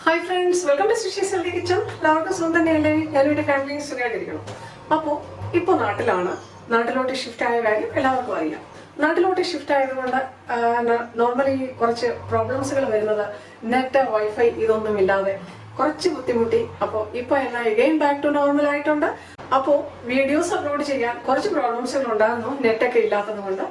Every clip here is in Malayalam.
Hi friends, welcome to Sushi's Healthy Kitchen. എല്ലാവർക്കും സുഖം തന്നെയല്ലേ? ഞാനിവിടെ ഫാമിലിയും സുഖമായിട്ടിരിക്കണം. അപ്പോൾ ഇപ്പോൾ നാട്ടിലോട്ട് ഷിഫ്റ്റ് ആയ കാര്യം എല്ലാവർക്കും അറിയാം. നാട്ടിലോട്ട് ഷിഫ്റ്റ് ആയതുകൊണ്ട് നോർമലി കുറച്ച് പ്രോബ്ലംസുകൾ വരുന്നത് നെറ്റ് വൈഫൈ ഇതൊന്നും ഇല്ലാതെ കുറച്ച് ബുദ്ധിമുട്ടി. അപ്പോൾ ഇപ്പോൾ എല്ലാം എഗെയിൻ ബാക്ക് ടു നോർമൽ ആയിട്ടുണ്ട്. അപ്പോൾ വീഡിയോസ് അപ്ലോഡ് ചെയ്യാൻ കുറച്ച് പ്രോബ്ലംസുകൾ ഉണ്ടായിരുന്നു നെറ്റൊക്കെ ഇല്ലാത്തത് കൊണ്ട്.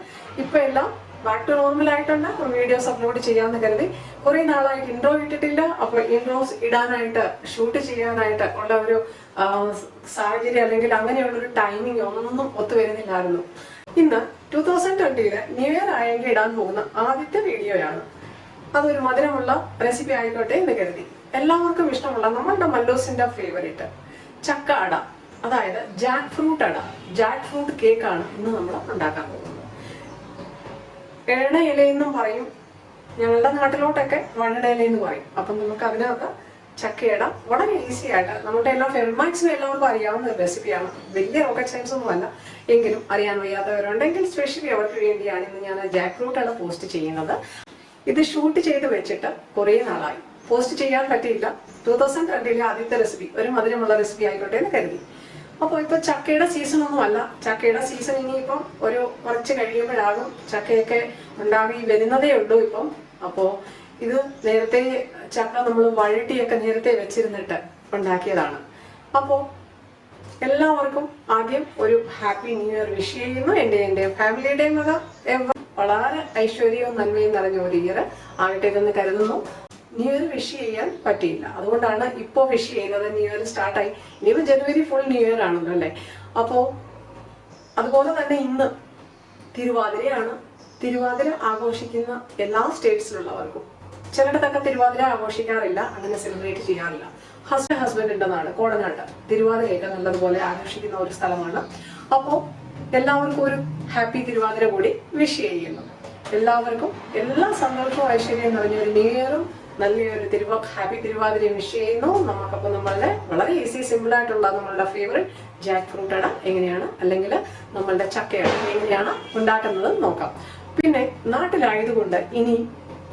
ഇപ്പോൾ എല്ലാം ബാക്ക് ടു നോർമൽ ആയിട്ടുണ്ട്. വീഡിയോസ് അപ്ലോഡ് ചെയ്യാമെന്ന് കരുതി കുറെ നാളായിട്ട് ഇൻട്രോ ഇട്ടിട്ടില്ല. അപ്പോൾ ഇൻട്രോസ് ഇടാനായിട്ട് ഷൂട്ട് ചെയ്യാനായിട്ട് ഉള്ള ഒരു സാഹചര്യം അല്ലെങ്കിൽ അങ്ങനെയുള്ളൊരു ടൈമിംഗ് ഒന്നും ഒത്തുവരുന്നില്ലായിരുന്നു. ഇന്ന് 2020 ന്യൂ ഇയർ ആയെങ്കിൽ ഇടാൻ പോകുന്ന ആദ്യത്തെ വീഡിയോയാണ്. അതൊരു മധുരമുള്ള റെസിപ്പി ആയിക്കോട്ടെ എന്ന് കരുതി. എല്ലാവർക്കും ഇഷ്ടമുള്ള നമ്മളുടെ മല്ലൂസിന്റെ ഫേവറേറ്റ് ചക്ക അട, അതായത് ജാക്ക് ഫ്രൂട്ട് അട, ജാക്ക് ഫ്രൂട്ട് കേക്കാണ് ഇന്ന് നമ്മൾ ഉണ്ടാക്കാൻ പോകുന്നത്. എണ്ണ ഇലയെന്നും പറയും, ഞങ്ങളുടെ നാട്ടിലോട്ടൊക്കെ വണ്ണട ഇലയെന്ന് പറയും. അപ്പം നമുക്ക് അതിനകത്ത് ചക്കയിട വളരെ ഈസി ആയിട്ട് നമ്മുടെ എല്ലാ മാക്സിമം എല്ലാവർക്കും അറിയാവുന്ന ഒരു റെസിപ്പിയാണ്. വലിയ റോക്കറ്റ് സയൻസ് ഒന്നും അല്ല, എങ്കിലും അറിയാൻ വയ്യാത്തവരുണ്ടെങ്കിൽ സ്പെഷ്യലി അവർക്ക് വേണ്ടിയാണ് ഇന്ന് ഞാൻ ജാക്ക് ഫ്രൂട്ട് അട പോസ്റ്റ് ചെയ്യുന്നത്. ഇത് ഷൂട്ട് ചെയ്ത് വെച്ചിട്ട് കുറേ നാളായി, പോസ്റ്റ് ചെയ്യാൻ പറ്റിയില്ല. 2020 ആദ്യത്തെ റെസിപ്പി, ഒരു മധുരമുള്ള റെസിപ്പി ആയിക്കോട്ടെ എന്ന് കരുതി. അപ്പോൾ ഇപ്പൊ ചക്കയുടെ സീസൺ ഒന്നും അല്ല. ചക്കയുടെ സീസൺ ഇനിയിപ്പം ഒരു കുറച്ച് കഴിയുമ്പോഴാകും. ചക്കയൊക്കെ ഉണ്ടാകി വരുന്നതേ ഉള്ളൂ ഇപ്പം. അപ്പോൾ ഇത് നേരത്തെ ചക്ക നമ്മൾ വഴട്ടിയൊക്കെ നേരത്തെ വെച്ചിരുന്നിട്ട് ഉണ്ടാക്കിയതാണ്. അപ്പോൾ എല്ലാവർക്കും ആദ്യം ഒരു ഹാപ്പി ന്യൂ ഇയർ വിഷ് ചെയ്യുന്നു. എൻ്റെയും ഫാമിലിയുടെയും വളരെ ഐശ്വര്യവും നന്മയും നിറഞ്ഞ ഒരു ഇയർ ആകട്ടെ എന്ന് കരുതുന്നു. ന്യൂ ഇയർ വിഷ് ചെയ്യാൻ പറ്റിയില്ല, അതുകൊണ്ടാണ് ഇപ്പോൾ വിഷ് ചെയ്യുന്നത്. ന്യൂ ഇയർ സ്റ്റാർട്ടായി, ഇനിയിപ്പോൾ ജനുവരി ഫുൾ ന്യൂ ഇയർ ആണല്ലോ അല്ലേ. അപ്പോൾ അതുപോലെ തന്നെ ഇന്ന് തിരുവാതിരയാണ്. തിരുവാതിര ആഘോഷിക്കുന്ന എല്ലാ സ്റ്റേറ്റ്സിലുള്ളവർക്കും, ചിലയിടത്തൊക്കെ തിരുവാതിര ആഘോഷിക്കാറില്ല, അങ്ങനെ സെലിബ്രേറ്റ് ചെയ്യാറില്ല. ഹസ്ബൻഡിന്റെ നാട് കോടനാട്ട് തിരുവാതിരയൊക്കെ നല്ലതുപോലെ ആഘോഷിക്കുന്ന ഒരു സ്ഥലമാണ്. അപ്പോൾ എല്ലാവർക്കും ഒരു ഹാപ്പി തിരുവാതിര കൂടി വിഷ് ചെയ്യുന്നു. എല്ലാവർക്കും എല്ലാ സന്തോഷവും ഐശ്വര്യം നിറഞ്ഞൊരു ന്യൂ ഇയറും നല്ലൊരു ഹാപ്പി തിരുവാതിരയും വിഷ് ചെയ്യുന്നു. നമുക്കപ്പോൾ നമ്മളുടെ വളരെ ഈസി സിമ്പിൾ ആയിട്ടുള്ള നമ്മളുടെ ഫേവറേറ്റ് ജാക്ക് ഫ്രൂട്ട് അട എങ്ങനെയാണ്, അല്ലെങ്കിൽ നമ്മളുടെ ചക്കയട എങ്ങനെയാണ് ഉണ്ടാക്കുന്നത് നോക്കാം. പിന്നെ നാട്ടിലായതുകൊണ്ട് ഇനി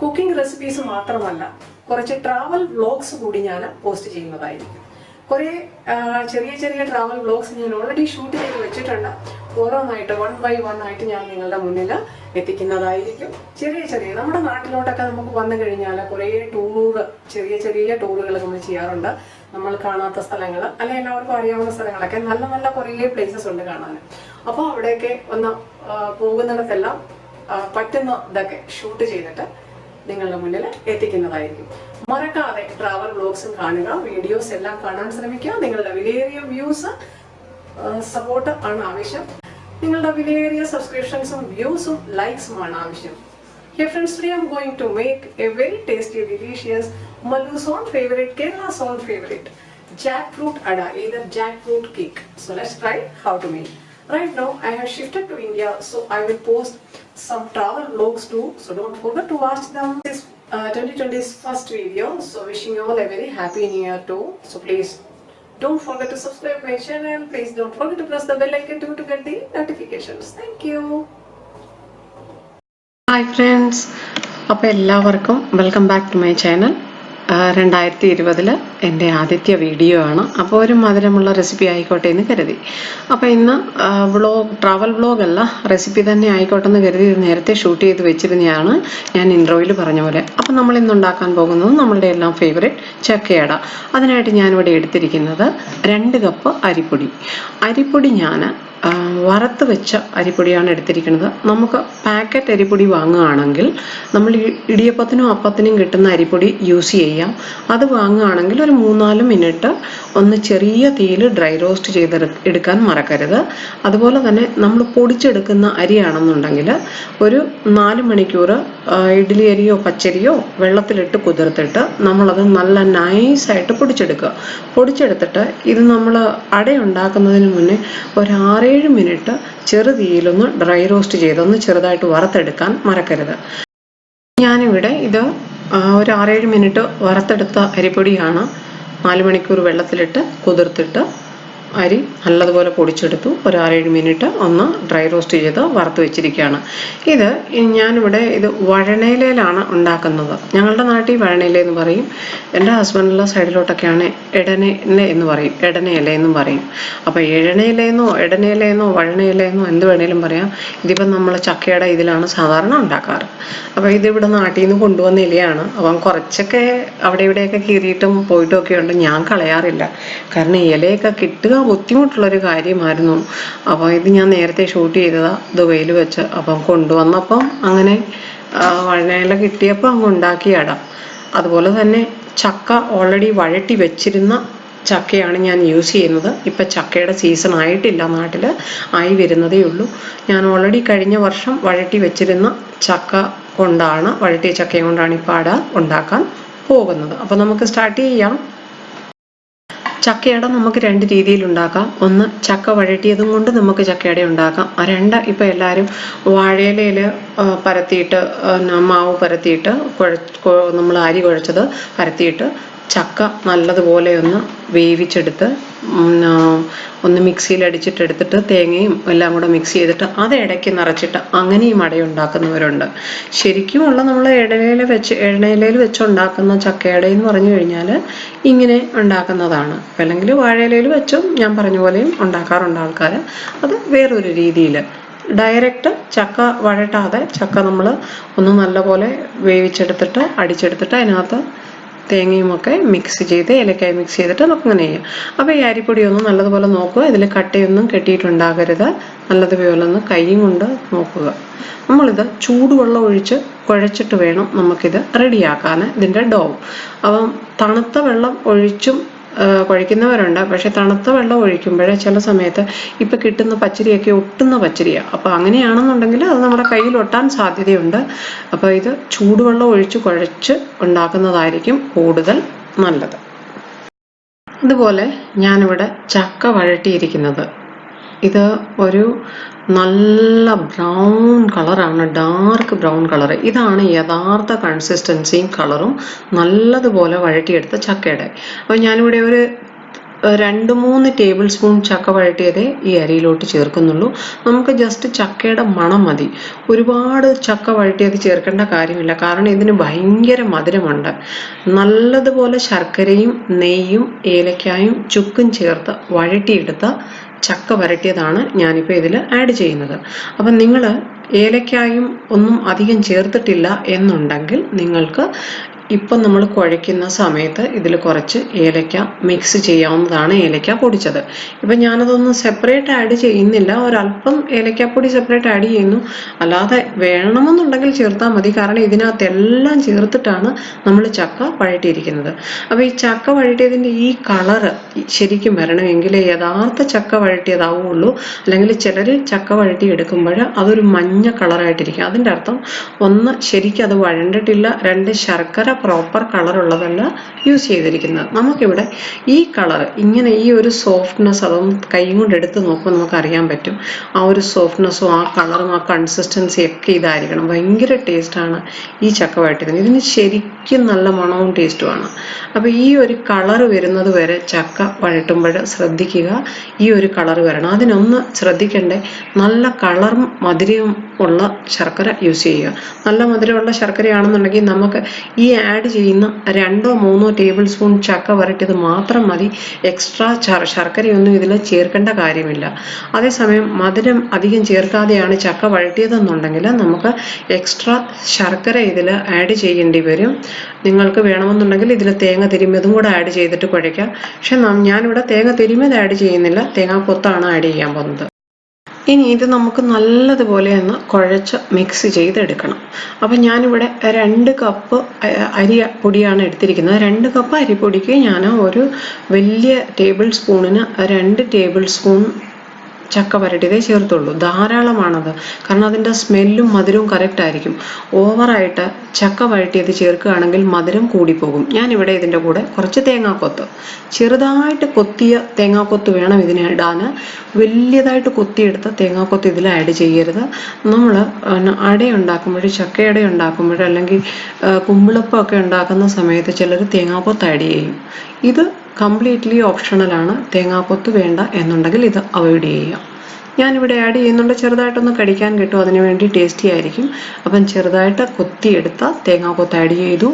കുക്കിംഗ് റെസിപ്പീസ് മാത്രമല്ല, കുറച്ച് ട്രാവൽ വ്ലോഗ്സ് കൂടി ഞാൻ പോസ്റ്റ് ചെയ്യുന്നതായിരിക്കും. കുറേ ചെറിയ ചെറിയ ട്രാവൽ വ്ലോഗ്സ് ഞാൻ ഓൾറെഡി ഷൂട്ട് ചെയ്ത് വെച്ചിട്ടുണ്ട്. ഓരോന്നായിട്ട് 1 by 1 ആയിട്ട് ഞാൻ നിങ്ങളുടെ മുന്നിൽ എത്തിക്കുന്നതായിരിക്കും. ചെറിയ നമ്മുടെ നാട്ടിലോട്ടൊക്കെ നമുക്ക് വന്നു കഴിഞ്ഞാൽ കുറേ ചെറിയ ടൂറുകൾ നമ്മൾ ചെയ്യാറുണ്ട്. നമ്മൾ കാണാത്ത സ്ഥലങ്ങൾ, അല്ലെങ്കിൽ എല്ലാവർക്കും അറിയാവുന്ന സ്ഥലങ്ങളൊക്കെ നല്ല കുറേ പ്ലേസസ് ഉണ്ട് കാണാൻ. അപ്പോൾ അവിടെയൊക്കെ ഒന്ന് പോകുന്നിടത്തെല്ലാം പറ്റുന്ന ഇതൊക്കെ ഷൂട്ട് ചെയ്തിട്ട് നിങ്ങളുടെ മുന്നിൽ എത്തിക്കുന്നതായിരിക്കും. മറക്കാതെ ട്രാവൽ വ്ലോഗ്സും കാണുക, വീഡിയോസ് എല്ലാം കാണാൻ ശ്രമിക്കുക. നിങ്ങളുടെ വിലയേറിയ വ്യൂസ് സപ്പോർട്ട് ആണ് ആവശ്യം. നിങ്ങളുടെ വിലയേറിയ സബ്സ്ക്രിപ്ഷൻസും വ്യൂസും ലൈക്സുമാണ് ആവശ്യം. Here friends, today I am going to make a very tasty, delicious Mallu's own favorite, Kerala's own favorite jackfruit ada, either jackfruit cake. So let's try how to make. Right now I have shifted to India, so I will post some travel vlogs too. So don't forget to watch them. This 2020's first video. So wishing you all a very happy new year too. So please don't forget to subscribe my channel. Please don't forget to press the bell icon too to get the notifications. Thank you. Hi friends, അപ്പോൾ എല്ലാവർക്കും welcome back to my channel. 2020 എൻ്റെ ആദ്യത്തെ വീഡിയോ ആണ്. അപ്പോൾ ഒരു മധുരമുള്ള റെസിപ്പി ആയിക്കോട്ടെ എന്ന് കരുതി. അപ്പോൾ ഇന്ന് ട്രാവൽ വ്ലോഗല്ല, റെസിപ്പി തന്നെ ആയിക്കോട്ടെ എന്ന് കരുതി നേരത്തെ ഷൂട്ട് ചെയ്ത് വെച്ചിരുന്നതാണ്, ഞാൻ ഇൻട്രോയിൽ പറഞ്ഞ പോലെ. അപ്പോൾ നമ്മൾ ഇന്ന് ഉണ്ടാക്കാൻ പോകുന്നത് നമ്മളുടെ എല്ലാം ഫേവറേറ്റ് ചക്കയട. അതിനായിട്ട് ഞാനിവിടെ എടുത്തിരിക്കുന്നത് 2 കപ്പ് അരിപ്പൊടി ഞാൻ വറുത്ത് വെച്ച അരിപ്പൊടിയാണ് എടുത്തിരിക്കുന്നത്. നമുക്ക് പാക്കറ്റ് അരിപ്പൊടി വാങ്ങുകയാണെങ്കിൽ നമ്മൾ ഇടിയപ്പത്തിനും അപ്പത്തിനും കിട്ടുന്ന അരിപ്പൊടി യൂസ് ചെയ്യാം. അത് വാങ്ങുകയാണെങ്കിൽ ഒരു 3-4 മിനിറ്റ് ഒന്ന് ചെറിയ തീയിൽ ഡ്രൈ റോസ്റ്റ് ചെയ്തെടുക്കാൻ മറക്കരുത്. അതുപോലെ തന്നെ നമ്മൾ പൊടിച്ചെടുക്കുന്ന അരിയാണെന്നുണ്ടെങ്കിൽ ഒരു 4 മണിക്കൂർ ഇഡ്ഡലി അരിയോ പച്ചരിയോ വെള്ളത്തിലിട്ട് കുതിർത്തിട്ട് നമ്മളത് നല്ല നൈസായിട്ട് പൊടിച്ചെടുത്തിട്ട് ഇത് നമ്മൾ അട ഉണ്ടാക്കുന്നതിന് മുന്നേ ഒരു 6-7 മിനിറ്റ് ചെറുതീയിലൊന്ന് ഡ്രൈ റോസ്റ്റ് ചെയ്തൊന്ന് ചെറുതായിട്ട് വറുത്തെടുക്കാൻ മറക്കരുത്. ഞാനിവിടെ ഇത് ഒരു 6-7 മിനിറ്റ് വറുത്തെടുത്ത അരിപ്പൊടിയാണ് 4 മണിക്കൂർ വെള്ളത്തിലിട്ട് കുതിർത്തിട്ട് അരി നല്ലതുപോലെ പൊടിച്ചെടുത്തു. ഒരു 6-7 മിനിറ്റ് ഒന്ന് ഡ്രൈ റോസ്റ്റ് ചെയ്ത് വറുത്ത് വെച്ചിരിക്കുകയാണ്. ഞാനിവിടെ ഇത് വഴണയിലയിലാണ് ഉണ്ടാക്കുന്നത്. ഞങ്ങളുടെ നാട്ടിൽ വഴണയില എന്ന് പറയും. എൻ്റെ ഹസ്ബൻഡിൻ്റെ സൈഡിലോട്ടൊക്കെയാണ് എടനയില എന്ന് പറയും, എടനയില എന്നും പറയും. അപ്പോൾ എഴണയിലെന്നോ എടനയിലെന്നോ വഴണയിലെന്നോ എന്ത് വേണേലും പറയാം. ഇതിപ്പം നമ്മൾ ചക്കയുടെ ഇതിലാണ് സാധാരണ ഉണ്ടാക്കാറ്. അപ്പോൾ ഇതിവിടെ നാട്ടിൽ നിന്ന് കൊണ്ടുവന്ന ഇലയാണ്. അപ്പം കുറച്ചൊക്കെ അവിടെ ഇവിടെയൊക്കെ കീറിയിട്ടും പോയിട്ടും ഒക്കെ ഉണ്ട്. ഞാൻ കളയാറില്ല, കാരണം ഇലയൊക്കെ കിട്ടുക ബുദ്ധിമുട്ടുള്ളൊരു കാര്യമായിരുന്നു. അപ്പോൾ ഇത് ഞാൻ നേരത്തെ ഷൂട്ട് ചെയ്തതാണ്, ഇത് വെയിൽ വെച്ച്. അപ്പം കൊണ്ടുവന്നപ്പം അങ്ങനെ വഴനയില കിട്ടിയപ്പോൾ അങ്ങ് ഉണ്ടാക്കിയിടാം. അതുപോലെ തന്നെ ചക്ക ഓൾറെഡി വഴട്ടി വെച്ചിരുന്ന ചക്കയാണ് ഞാൻ യൂസ് ചെയ്യുന്നത്. ഇപ്പം ചക്കയുടെ സീസൺ ആയിട്ടില്ല, നാട്ടിൽ ആയി വരുന്നതേ ഉള്ളൂ. ഞാൻ ഓൾറെഡി കഴിഞ്ഞ വർഷം വഴട്ടി വെച്ചിരുന്ന ചക്ക കൊണ്ടാണ്, വഴട്ടിയ ചക്കയും കൊണ്ടാണ് ഇപ്പോൾ അട ഉണ്ടാക്കാൻ പോകുന്നത്. അപ്പോൾ നമുക്ക് സ്റ്റാർട്ട് ചെയ്യാം. ചക്കയട നമുക്ക് 2 രീതിയിൽ ഉണ്ടാക്കാം. ഒന്ന്, ചക്ക വഴട്ടിയതും കൊണ്ട് നമുക്ക് ചക്കയട ഉണ്ടാക്കാം. 2, ഇപ്പം എല്ലാവരും വാഴയിലയിൽ പരത്തിയിട്ട് മാവ് പരത്തിയിട്ട് നമ്മൾ അരി കുഴച്ചത് പരത്തിയിട്ട് ചക്ക നല്ലതുപോലെ ഒന്ന് വേവിച്ചെടുത്ത് ഒന്ന് മിക്സിയിൽ അടിച്ചിട്ടെടുത്തിട്ട് തേങ്ങയും എല്ലാം കൂടെ മിക്സ് ചെയ്തിട്ട് അത് ഇടയ്ക്ക് നിറച്ചിട്ട് അങ്ങനെയും അടയുണ്ടാക്കുന്നവരുണ്ട്. ശരിക്കുമുള്ള നമ്മൾ എണ്ണയിലയിൽ വെച്ച് ഉണ്ടാക്കുന്ന ചക്കയട എന്ന് പറഞ്ഞു കഴിഞ്ഞാൽ ഇങ്ങനെ ഉണ്ടാക്കുന്നതാണ്. അല്ലെങ്കിൽ വാഴയിലയിൽ വെച്ചും ഞാൻ പറഞ്ഞ പോലെയും ഉണ്ടാക്കാറുണ്ട് ആൾക്കാർ. അത് വേറൊരു രീതിയിൽ. ഡയറക്റ്റ് ചക്ക വഴട്ടാതെ ചക്ക നമ്മൾ ഒന്ന് നല്ലപോലെ വേവിച്ചെടുത്തിട്ട് അടിച്ചെടുത്തിട്ട് അതിനകത്ത് തേങ്ങയുമൊക്കെ മിക്സ് ചെയ്ത് ഏലക്കായ മിക്സ് ചെയ്തിട്ട് നമുക്ക് അങ്ങനെ ചെയ്യാം. അപ്പോൾ ഈ അരിപ്പൊടി ഒന്ന് നല്ലതുപോലെ നോക്കുക. ഇതിൽ കട്ടയൊന്നും കെട്ടിയിട്ടുണ്ടാകരുത്. നല്ലതുപോലെ ഒന്ന് കൈയും കൊണ്ട് നോക്കുക. നമ്മളിത് ചൂടുവെള്ളം ഒഴിച്ച് കുഴച്ചിട്ട് വേണം നമുക്കിത് റെഡിയാക്കാൻ, ഇതിൻ്റെ ഡോ. അപ്പം തണുത്ത വെള്ളം ഒഴിച്ചും കുഴയ്ക്കുന്നവരുണ്ട്. പക്ഷെ തണുത്ത വെള്ളം ഒഴിക്കുമ്പോഴേ ചില സമയത്ത് ഇപ്പം കിട്ടുന്ന പച്ചരിയൊക്കെ ഒട്ടുന്ന പച്ചരിയാണ്. അപ്പോൾ അങ്ങനെയാണെന്നുണ്ടെങ്കിൽ അത് നമ്മുടെ കയ്യിൽ ഒട്ടാൻ സാധ്യതയുണ്ട്. അപ്പോൾ ഇത് ചൂടുവെള്ളം ഒഴിച്ച് കുഴച്ച് ഉണ്ടാക്കുന്നതായിരിക്കും കൂടുതൽ നല്ലത്. ഇതുപോലെ ഞാനിവിടെ ചക്ക വഴട്ടിയിരിക്കുന്നത്, ഇത് ഒരു നല്ല ബ്രൗൺ കളറാണ്, ഡാർക്ക് ബ്രൗൺ കളർ. ഇതാണ് യഥാർത്ഥ കൺസിസ്റ്റൻസിയും കളറും നല്ലതുപോലെ വഴട്ടിയെടുത്ത ചക്കയുടെ. അപ്പോൾ ഞാനിവിടെ ഒരു 2-3 ടേബിൾ സ്പൂൺ ചക്ക വഴട്ടിയതേ ഈ അരിയിലോട്ട് ചേർക്കുന്നുള്ളൂ. നമുക്ക് ജസ്റ്റ് ചക്കയുടെ മണം മതി. ഒരുപാട് ചക്ക വഴട്ടിയത് ചേർക്കേണ്ട കാര്യമില്ല, കാരണം ഇതിന് ഭയങ്കര മധുരമുണ്ട്. നല്ലതുപോലെ ശർക്കരയും നെയ്യും ഏലക്കായും ചുക്കും ചേർത്ത് വഴട്ടിയെടുത്ത ചക്ക വരട്ടിയതാണ് ഞാനിപ്പോൾ ഇതിൽ ആഡ് ചെയ്യുന്നത്. അപ്പം നിങ്ങൾ ഏലക്കായും ഒന്നും അധികം ചേർത്തിട്ടില്ല എന്നുണ്ടെങ്കിൽ നിങ്ങൾക്ക് ഇപ്പം നമ്മൾ കുഴയ്ക്കുന്ന സമയത്ത് ഇതിൽ കുറച്ച് ഏലക്ക മിക്സ് ചെയ്യാവുന്നതാണ്, ഏലക്ക പൊടിച്ചത്. ഇപ്പം ഞാനതൊന്നും സെപ്പറേറ്റ് ആഡ് ചെയ്യുന്നില്ല, ഒരല്പം ഏലക്കാപ്പൊടി സെപ്പറേറ്റ് ആഡ് ചെയ്യുന്നു. അല്ലാതെ വേണമെന്നുണ്ടെങ്കിൽ ചേർത്താൽ മതി, കാരണം ഇതിനകത്തെല്ലാം ചേർത്തിട്ടാണ് നമ്മൾ ചക്ക വഴട്ടിയിരിക്കുന്നത്. അപ്പോൾ ഈ ചക്ക വഴട്ടിയതിൻ്റെ ഈ കളറ് ശരിക്കും വരണമെങ്കിൽ യഥാർത്ഥ ചക്ക വഴട്ടിയതാവുള്ളൂ. അല്ലെങ്കിൽ ചിലർ ചക്ക വഴട്ടി എടുക്കുമ്പോൾ അതൊരു മഞ്ഞ കളറായിട്ടിരിക്കും. അതിൻ്റെ അർത്ഥം ഒന്ന്, ശരിക്കും അത് വഴണ്ടിട്ടില്ല, 2, ശർക്കര പ്രോപ്പർ കളറുള്ളതല്ല യൂസ് ചെയ്തിരിക്കുന്നത്. നമുക്കിവിടെ ഈ കളർ ഇങ്ങനെ ഈ ഒരു സോഫ്റ്റ്നെസ്, അതും കൈ കൊണ്ട് എടുത്ത് നോക്കുമ്പോൾ നമുക്കറിയാൻ പറ്റും. ആ ഒരു സോഫ്റ്റ്നെസ്സും ആ കളറും ആ കൺസിസ്റ്റൻസിയും ഒക്കെ ഇതായിരിക്കണം. ഭയങ്കര ടേസ്റ്റാണ് ഈ ചക്ക വഴട്ടിയതിന്. ഇതിന് ശരിക്കും നല്ല മണവും ടേസ്റ്റുമാണ്. അപ്പോൾ ഈ ഒരു കളർ വരുന്നത് വരെ ചക്ക വഴട്ടുമ്പോൾ ശ്രദ്ധിക്കുക, ഈ ഒരു കളർ വരണം. അതിനൊന്ന് ശ്രദ്ധിക്കണ്ടേ, നല്ല കളറും മധുരവും ഉള്ള ശർക്കര യൂസ് ചെയ്യുക. നല്ല മധുരമുള്ള ശർക്കരയാണെന്നുണ്ടെങ്കിൽ നമുക്ക് ഈ ആഡ് ചെയ്യുന്ന 2-3 ടേബിൾ സ്പൂൺ ചക്ക വരട്ടിയത് മാത്രം മതി. എക്സ്ട്രാ ശർക്കരയൊന്നും ഇതിൽ ചേർക്കേണ്ട കാര്യമില്ല. അതേസമയം മധുരം അധികം ചേർക്കാതെയാണ് ചക്ക വഴട്ടിയതെന്നുണ്ടെങ്കിൽ നമുക്ക് എക്സ്ട്രാ ശർക്കര ഇതിൽ ആഡ് ചെയ്യേണ്ടി വരും. നിങ്ങൾക്ക് വേണമെന്നുണ്ടെങ്കിൽ ഇതിൽ തേങ്ങ തിരുമ്മിയതും കൂടെ ആഡ് ചെയ്തിട്ട് കുഴയ്ക്കാം. പക്ഷെ ഞാനിവിടെ തേങ്ങ തിരുമ്മിയത് ആഡ് ചെയ്യുന്നില്ല, തേങ്ങാക്കൊത്താണ് ആഡ് ചെയ്യാൻ പോകുന്നത്. ഇനി ഇത് നമുക്ക് നല്ലതുപോലെ ഒന്ന് കുഴച്ച് മിക്സ് ചെയ്തെടുക്കണം. അപ്പം ഞാനിവിടെ 2 കപ്പ് അരി പൊടിയാണ് എടുത്തിരിക്കുന്നത്. 2 കപ്പ് അരിപ്പൊടിക്ക് ഞാൻ ഒരു വലിയ ടേബിൾ സ്പൂണിന് 2 ടേബിൾ സ്പൂൺ ചക്ക വരട്ടിയതേ ചേർത്തുള്ളൂ. ധാരാളമാണത്, കാരണം അതിൻ്റെ സ്മെല്ലും മധുരവും കറക്റ്റ് ആയിരിക്കും. ഓവറായിട്ട് ചക്ക വഴട്ടിയത് ചേർക്കുകയാണെങ്കിൽ മധുരം കൂടിപ്പോകും. ഞാനിവിടെ ഇതിൻ്റെ കൂടെ കുറച്ച് തേങ്ങാക്കൊത്ത്, ചെറുതായിട്ട് കൊത്തിയ തേങ്ങാക്കൊത്ത് വേണം ഇതിന് ഇടാൻ. വലിയതായിട്ട് കൊത്തിയെടുത്ത തേങ്ങാക്കൊത്ത് ഇതിൽ ആഡ് ചെയ്യരുത്. നമ്മൾ അടയുണ്ടാക്കുമ്പോൾ, ചക്കയട ഉണ്ടാക്കുമ്പോൾ അല്ലെങ്കിൽ കുമ്പിളപ്പമൊക്കെ ഉണ്ടാക്കുന്ന സമയത്ത് ചിലർ തേങ്ങാക്കൊത്ത് ആഡ് ചെയ്യും. ഇത് കംപ്ലീറ്റ്ലി ഓപ്ഷണലാണ്. തേങ്ങാക്കൊത്ത് വേണ്ട എന്നുണ്ടെങ്കിൽ ഇത് അവോയ്ഡ് ചെയ്യുക. ഞാനിവിടെ ആഡ് ചെയ്യുന്നുണ്ട്. ചെറുതായിട്ടൊന്ന് കടിക്കാൻ കിട്ടും, അതിനു വേണ്ടി ടേസ്റ്റി ആയിരിക്കും. അപ്പം ചെറുതായിട്ട് കൊത്തിയെടുത്ത തേങ്ങാക്കൊത്ത് ആഡ് ചെയ്തു.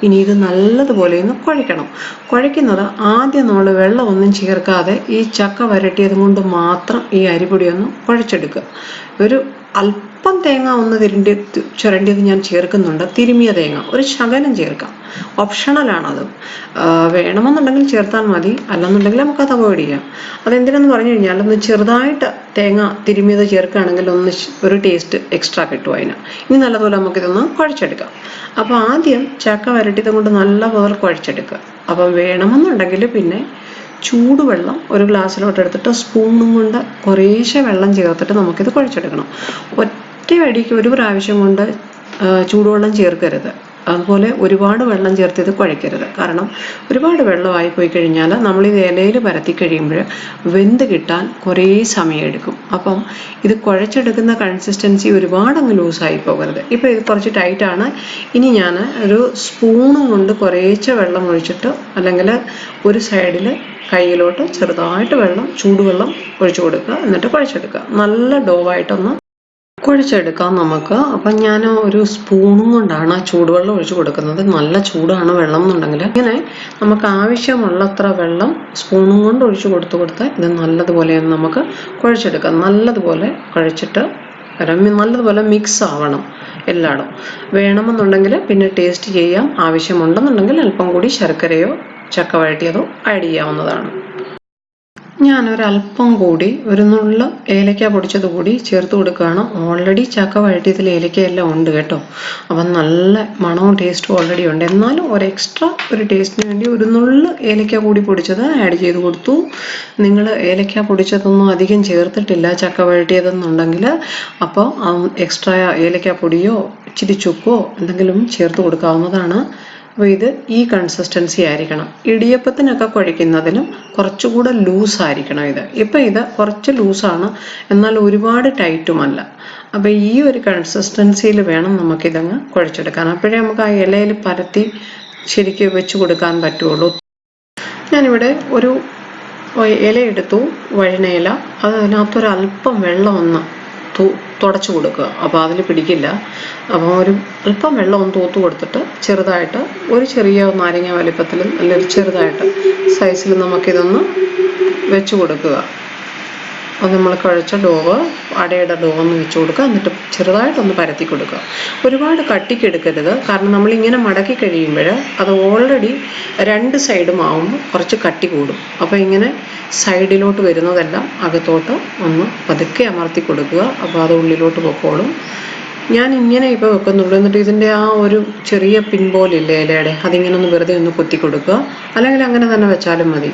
ഇനി ഇത് നല്ലതുപോലെ ഒന്ന് കുഴയ്ക്കണം. കുഴയ്ക്കുന്നത് ആദ്യം നമ്മൾ വെള്ളമൊന്നും ചേർക്കാതെ ഈ ചക്ക വരട്ടിയത് കൊണ്ട് മാത്രം ഈ അരിപ്പൊടി ഒന്ന് കുഴച്ചെടുക്കുക. ഒരു അല്പം തേങ്ങ ഒന്ന് ചുരണ്ടിയത് ഞാൻ ചേർക്കുന്നുണ്ട്. തിരുമിയ തേങ്ങ ഒരു ശകലം ചേർക്കാം, ഓപ്ഷണലാണത്. വേണമെന്നുണ്ടെങ്കിൽ ചേർത്താൽ മതി, അല്ലെന്നുണ്ടെങ്കിൽ നമുക്കത് അവോയ്ഡ് ചെയ്യാം. അതെന്തിനെന്ന് പറഞ്ഞു കഴിഞ്ഞാൽ ഒന്ന് ചെറുതായിട്ട് തേങ്ങ തിരുമിയത് ചേർക്കുകയാണെങ്കിൽ ഒരു ടേസ്റ്റ് എക്സ്ട്രാ കിട്ടും അതിന്. ഇനി നല്ലപോലെ നമുക്കിതൊന്ന് കുഴച്ചെടുക്കാം. അപ്പോൾ ആദ്യം ചക്ക വരട്ടിയത് കൊണ്ട് നല്ലപോലെ കുഴച്ചെടുക്കുക. അപ്പം വേണമെന്നുണ്ടെങ്കിൽ പിന്നെ ചൂടുവെള്ളം ഒരു ഗ്ലാസ്സിലോട്ട് എടുത്തിട്ട് സ്പൂണും കൊണ്ട് കുറേശ്ശെ വെള്ളം ചേർത്തിട്ട് നമുക്കിത് കുഴച്ചെടുക്കണം. ഒറ്റ അടിക്ക് ഒരു പ്രാവശ്യം കൊണ്ട് ചൂടുവെള്ളം ചേർക്കരുത്. അതുപോലെ ഒരുപാട് വെള്ളം ചേർത്ത് ഇത് കുഴയ്ക്കരുത്. കാരണം ഒരുപാട് വെള്ളമായി പോയി കഴിഞ്ഞാൽ നമ്മളിത് ഇലയിൽ പരത്തി കഴിയുമ്പോൾ വെന്ത് കിട്ടാൻ കുറേ സമയം എടുക്കും. അപ്പം ഇത് കുഴച്ചെടുക്കുന്ന കൺസിസ്റ്റൻസി ഒരുപാടങ്ങ് ലൂസായി പോകരുത്. ഇപ്പോൾ ഇത് കുറച്ച് ടൈറ്റാണ്. ഇനി ഞാൻ ഒരു സ്പൂണും കൊണ്ട് കുറേശ്ശെ വെള്ളം ഒഴിച്ചിട്ട്, അല്ലെങ്കിൽ ഒരു സൈഡിൽ കയ്യിലോട്ട് ചെറുതായിട്ട് ചൂടുവെള്ളം ഒഴിച്ചു കൊടുക്കുക. എന്നിട്ട് കുഴച്ചെടുക്കുക. നല്ല ഡോവായിട്ടൊന്ന് കുഴച്ചെടുക്കാം നമുക്ക്. അപ്പം ഞാൻ ഒരു സ്പൂണും കൊണ്ടാണ് ചൂടുവെള്ളം ഒഴിച്ചു കൊടുക്കുന്നത്. നല്ല ചൂടാണ് വെള്ളം എന്നുണ്ടെങ്കിൽ. ഇങ്ങനെ നമുക്ക് ആവശ്യമുള്ളത്ര വെള്ളം സ്പൂണും കൊണ്ട് ഒഴിച്ചു കൊടുത്ത് ഇത് നല്ലതുപോലെ നമുക്ക് കുഴച്ചെടുക്കാം. നല്ലതുപോലെ കുഴച്ചിട്ട് നല്ലതുപോലെ മിക്സ് ആവണം എല്ലായിടും. വേണമെന്നുണ്ടെങ്കിൽ പിന്നെ ടേസ്റ്റ് ചെയ്യാം. ആവശ്യമുണ്ടെന്നുണ്ടെങ്കിൽ അല്പം കൂടി ശർക്കരയോ ചക്ക വഴറ്റിയതോ ആഡ് ചെയ്യാവുന്നതാണ്. ഞാനൊരല്പം കൂടി ഒരു നുള്ള ഏലക്ക പൊടിച്ചത് കൂടി ചേർത്ത് കൊടുക്കുകയാണ്. ഓൾറെഡി ചക്ക വഴറ്റിയതിൽ ഏലക്കയെല്ലാം ഉണ്ട് കേട്ടോ. അപ്പം നല്ല മണവും ടേസ്റ്റും ഓൾറെഡി ഉണ്ട്. എന്നാലും ഒരു എക്സ്ട്രാ ഒരു ടേസ്റ്റിന് വേണ്ടി ഒരു നുള്ള ഏലക്ക കൂടി പൊടിച്ചത് ആഡ് ചെയ്ത് കൊടുത്തു. നിങ്ങൾ ഏലക്ക പൊടിച്ചതൊന്നും അധികം ചേർത്തിട്ടില്ല ചക്ക വഴറ്റിയതെന്നുണ്ടെങ്കിൽ അപ്പോൾ എക്സ്ട്രാ ഏലക്ക പൊടിയോ ഇച്ചിരി ചുക്കോ എന്തെങ്കിലും ചേർത്ത് കൊടുക്കാവുന്നതാണ്. അപ്പോൾ ഇത് ഈ കൺസിസ്റ്റൻസി ആയിരിക്കണം. ഇടിയപ്പത്തിനൊക്കെ കുഴയ്ക്കുന്നതിലും കുറച്ചുകൂടെ ലൂസായിരിക്കണം ഇത്. ഇപ്പം ഇത് കുറച്ച് ലൂസാണ്, എന്നാൽ ഒരുപാട് ടൈറ്റുമല്ല. അപ്പോൾ ഈ ഒരു കൺസിസ്റ്റൻസിയിൽ വേണം നമുക്കിതങ്ങ് കുഴച്ചെടുക്കാൻ. അപ്പോഴേ നമുക്ക് ആ ഇലയിൽ പരത്തി ശരിക്കും വെച്ച് കൊടുക്കാൻ പറ്റുള്ളൂ. ഞാനിവിടെ ഒരു ഇല എടുത്തു, വഴുനയില. അതിനകത്തൊരല്പം വെള്ളം ഒന്ന് തുടച്ചു കൊടുക്കുക. അപ്പോൾ അതിൽ പിടിക്കില്ല. അപ്പോൾ ഒരു അല്പം വെള്ളം ഒന്ന് തൂത്ത് കൊടുത്തിട്ട് ചെറുതായിട്ട് ഒരു ചെറിയ നാരങ്ങ വലിപ്പത്തിൽ അല്ലെങ്കിൽ ചെറുതായിട്ട് സൈസിൽ നമുക്കിതൊന്ന് വെച്ച് കൊടുക്കുക. അത് നമ്മൾ കുഴച്ച ഡോവ്, അടയുടെ ഡോവൊന്ന് വെച്ച് കൊടുക്കുക. എന്നിട്ട് ചെറുതായിട്ടൊന്ന് പരത്തി കൊടുക്കുക. ഒരുപാട് കട്ടിക്കെടുക്കരുത്. കാരണം നമ്മളിങ്ങനെ മടക്കി കഴിയുമ്പോൾ അത് ഓൾറെഡി രണ്ട് സൈഡും ആവുമ്പോൾ കുറച്ച് കട്ടി കൂടും. അപ്പോൾ ഇങ്ങനെ സൈഡിലോട്ട് വരുന്നതെല്ലാം അകത്തോട്ട് ഒന്ന് പതുക്കെ അമർത്തി കൊടുക്കുക. അപ്പോൾ അത് ഉള്ളിലോട്ട് പൊക്കോളും. ഞാൻ ഇങ്ങനെ ഇപ്പോൾ വെക്കുന്നുള്ളൂ. എന്നിട്ട് ഇതിൻ്റെ ആ ഒരു ചെറിയ പിൻ പോലില്ലേ ഇലയുടെ, അതിങ്ങനെ ഒന്ന് വെറുതെ ഒന്ന് കുത്തി കൊടുക്കുക. അല്ലെങ്കിൽ അങ്ങനെ തന്നെ വെച്ചാലും മതി.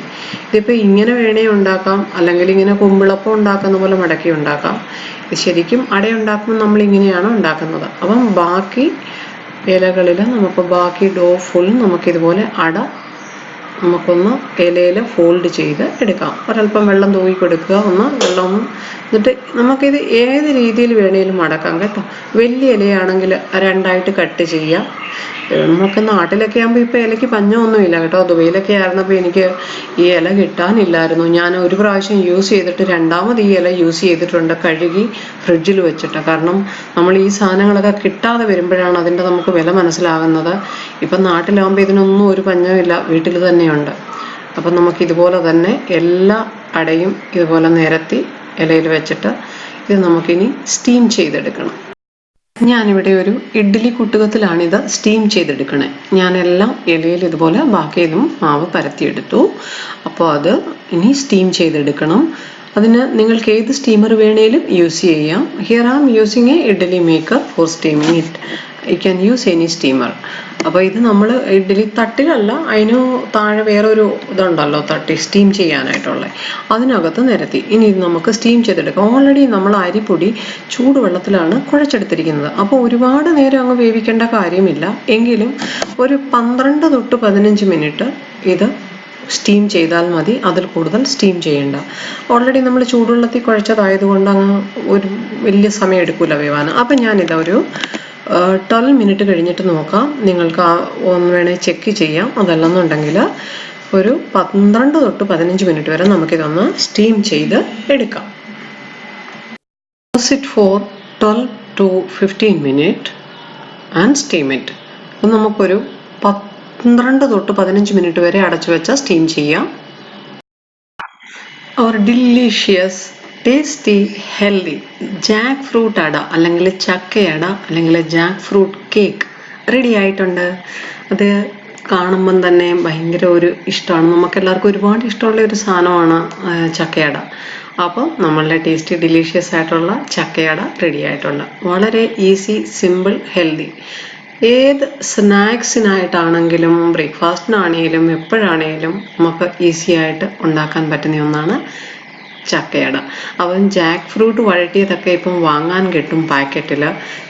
ഇതിപ്പോൾ ഇങ്ങനെ വേണേ ഉണ്ടാക്കാം, അല്ലെങ്കിൽ ഇങ്ങനെ കുമ്പിളപ്പം ഉണ്ടാക്കുന്ന പോലെ മടക്കി ഉണ്ടാക്കാം. ഇത് ശരിക്കും അട ഉണ്ടാക്കുമ്പോൾ നമ്മളിങ്ങനെയാണ് ഉണ്ടാക്കുന്നത്. അപ്പം ബാക്കി ഇലകളിൽ നമുക്ക് ബാക്കി ഡോ ഫുൾ നമുക്കിതുപോലെ അട നമുക്കൊന്ന് ഇലയിൽ ഫോൾഡ് ചെയ്ത് എടുക്കാം. ഒരല്പം വെള്ളം തൂക്കി കൊടുക്കുക. വെള്ളം എന്നിട്ട് നമുക്കിത് ഏത് രീതിയിൽ വേണേലും മടക്കാം കേട്ടോ. വലിയ ഇലയാണെങ്കിൽ രണ്ടായിട്ട് കട്ട് ചെയ്യാം. നമുക്ക് നാട്ടിലൊക്കെ ആകുമ്പോൾ ഇപ്പോൾ ഇലയ്ക്ക് പഞ്ഞമൊന്നുമില്ല കേട്ടോ. ദുബൈയിലൊക്കെ ആയിരുന്നപ്പോൾ എനിക്ക് ഈ ഇല കിട്ടാനില്ലായിരുന്നു. ഞാൻ ഒരു പ്രാവശ്യം യൂസ് ചെയ്തിട്ട് രണ്ടാമത് ഈ ഇല യൂസ് ചെയ്തിട്ടുണ്ട്, കഴുകി ഫ്രിഡ്ജിൽ വെച്ചിട്ട്. കാരണം നമ്മൾ ഈ സാധനങ്ങളൊക്കെ കിട്ടാതെ വരുമ്പോഴാണ് അതിൻ്റെ നമുക്ക് വില മനസ്സിലാകുന്നത്. ഇപ്പം നാട്ടിലാകുമ്പോൾ ഇതിനൊന്നും ഒരു പഞ്ഞമില്ല, വീട്ടിൽ തന്നെയുണ്ട്. അപ്പം നമുക്കിതുപോലെ തന്നെ എല്ലാ അടയും ഇതുപോലെ നിരത്തി ഇലയിൽ വെച്ചിട്ട് ഇത് നമുക്കിനി സ്റ്റീം ചെയ്തെടുക്കണം. ഞാനിവിടെ ഒരു ഇഡ്ഡലി കുട്ടുകത്തിലാണിത് സ്റ്റീം ചെയ്തെടുക്കണേ. ഞാനെല്ലാം ഇലയിൽ ഇതുപോലെ ബാക്കിയതും മാവ് പരത്തിയെടുത്തു. അപ്പോൾ അത് ഇനി സ്റ്റീം ചെയ്തെടുക്കണം. അതിന് നിങ്ങൾക്ക് ഏത് സ്റ്റീമർ വേണേലും യൂസ് ചെയ്യാം. Here I am using a idli maker for steaming it. You can use any steamer. അപ്പോൾ ഇത് നമ്മൾ ഇഡ്ഡലി തട്ടിലല്ല, അതിന് താഴെ വേറൊരു ഇതുണ്ടല്ലോ തട്ടി സ്റ്റീം ചെയ്യാനായിട്ടുള്ളത്, അതിനകത്ത് നിരത്തി ഇനി ഇത് നമുക്ക് സ്റ്റീം ചെയ്തെടുക്കാം. ഓൾറെഡി നമ്മൾ അരിപ്പൊടി ചൂടുവെള്ളത്തിലാണ് കുഴച്ചെടുത്തിരിക്കുന്നത്. അപ്പോൾ ഒരുപാട് നേരം അങ്ങ് വേവിക്കേണ്ട കാര്യമില്ല. എങ്കിലും ഒരു 12 തൊട്ട് 15 മിനിറ്റ് ഇത് സ്റ്റീം ചെയ്താൽ മതി. അതിൽ കൂടുതൽ സ്റ്റീം ചെയ്യേണ്ട. ഓൾറെഡി നമ്മൾ ചൂടുവെള്ളത്തിൽ കുഴച്ചതായതുകൊണ്ട് അങ്ങ് ഒരു വലിയ സമയം എടുക്കില്ല വേവാൻ. അപ്പം ഞാനിതൊരു 12 മിനിറ്റ് കഴിഞ്ഞിട്ട് നോക്കാം. നിങ്ങൾക്ക് ഒന്ന് വേണേൽ ചെക്ക് ചെയ്യാം. അതല്ലെന്നുണ്ടെങ്കിൽ ഒരു 12 തൊട്ട് 15 മിനിറ്റ് വരെ നമുക്കിതൊന്ന് സ്റ്റീം ചെയ്ത് എടുക്കാം. It for 12 to 15 minutes and steam it. അപ്പം നമുക്കൊരു 12 തൊട്ട് 15 മിനിറ്റ് വരെ അടച്ചു വെച്ചാൽ സ്റ്റീം ചെയ്യാം. Our delicious, tasty, healthy jack fruit അട അല്ലെങ്കിൽ ചക്കയട അല്ലെങ്കിൽ ജാക്ക് ഫ്രൂട്ട് കേക്ക് റെഡി ആയിട്ടുണ്ട്. അത് കാണുമ്പം തന്നെ ഭയങ്കര ഒരു ഇഷ്ടമാണ്, നമുക്കെല്ലാവർക്കും ഒരുപാട് ഇഷ്ടമുള്ള ഒരു സാധനമാണ് ചക്കയട. അപ്പം നമ്മളുടെ ടേസ്റ്റി ഡിലീഷ്യസ് ആയിട്ടുള്ള ചക്കയട റെഡി ആയിട്ടുണ്ട്. വളരെ ഈസി, സിമ്പിൾ, ഹെൽത്തി. ഏത് സ്നാക്സിനായിട്ടാണെങ്കിലും ബ്രേക്ക്ഫാസ്റ്റിനാണെങ്കിലും എപ്പോഴാണെങ്കിലും നമുക്ക് ഈസി ആയിട്ട് ഉണ്ടാക്കാൻ പറ്റുന്ന ഒന്നാണ് ചക്കയട. അപ്പം ജാക്ക് ഫ്രൂട്ട് വഴറ്റിയതൊക്കെ ഇപ്പം വാങ്ങാൻ കിട്ടും പാക്കറ്റിൽ.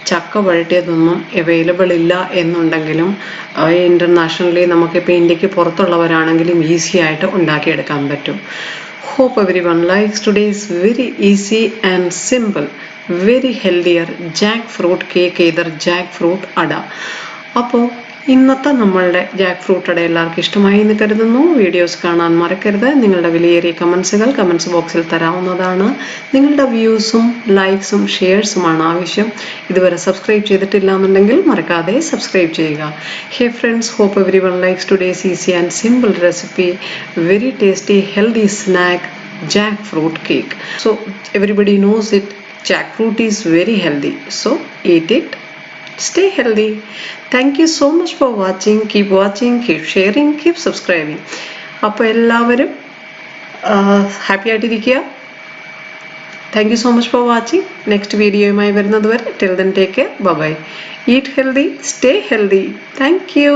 ചക്ക വഴറ്റിയതൊന്നും അവൈലബിൾ ഇല്ല എന്നുണ്ടെങ്കിലും ഇൻ്റർനാഷണലി നമുക്കിപ്പോൾ ഇന്ത്യക്ക് പുറത്തുള്ളവരാണെങ്കിലും ഈസി ആയിട്ട് ഉണ്ടാക്കിയെടുക്കാൻ പറ്റും. Hope everyone likes today's very easy and simple, very healthier jackfruit cake, either jackfruit ada. അപ്പോൾ ഇന്നത്തെ നമ്മളുടെ ജാക്ക് ഫ്രൂട്ട് അട എല്ലാവർക്കും ഇഷ്ടമായി എന്ന് കരുതുന്നു. വീഡിയോസ് കാണാൻ മറക്കരുത്. നിങ്ങളുടെ വിലയേറിയ കമൻസുകൾ കമൻസ് ബോക്സിൽ തരാവുന്നതാണ്. നിങ്ങളുടെ വ്യൂസും ലൈക്സും ഷെയർസുമാണ് ആവശ്യം. ഇതുവരെ സബ്സ്ക്രൈബ് ചെയ്തിട്ടില്ല എന്നുണ്ടെങ്കിൽ മറക്കാതെ സബ്സ്ക്രൈബ് ചെയ്യുക. Hey friends, hope everyone likes today's easy and simple recipe, very tasty healthy snack jackfruit cake. So everybody knows it, jackfruit is very healthy, so eat it, stay healthy. Thank you so much for watching. Keep watching, keep sharing, keep subscribing. അപ്പോൾ എല്ലാവരും ഹാപ്പി ആയിട്ടിരിക്കുക. Thank you so much for watching. Next വീഡിയോയുമായി വരുന്നത് വരെ till then take care, bye bye. Eat healthy, stay healthy. Thank you.